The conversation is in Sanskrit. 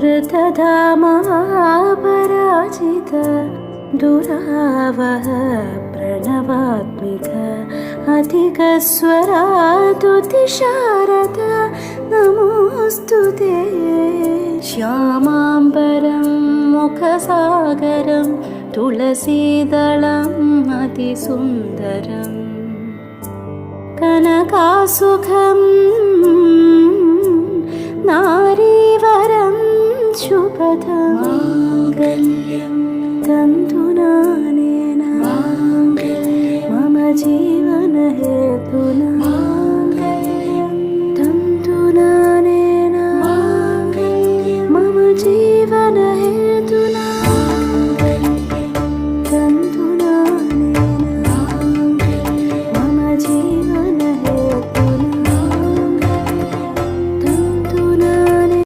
ऋतधामपराजित दुरावह प्रणवात्मिक अधिकस्वरातुतिशारद नमोऽस्तु ते। श्यामाम्बरं मुखसागरं तुलसीदलम् अतिसुन्दरम् कनकासुखं नारीवरं शुभदं माङ्गल्यं तन्तुनानेन मम जीवनहेतुना।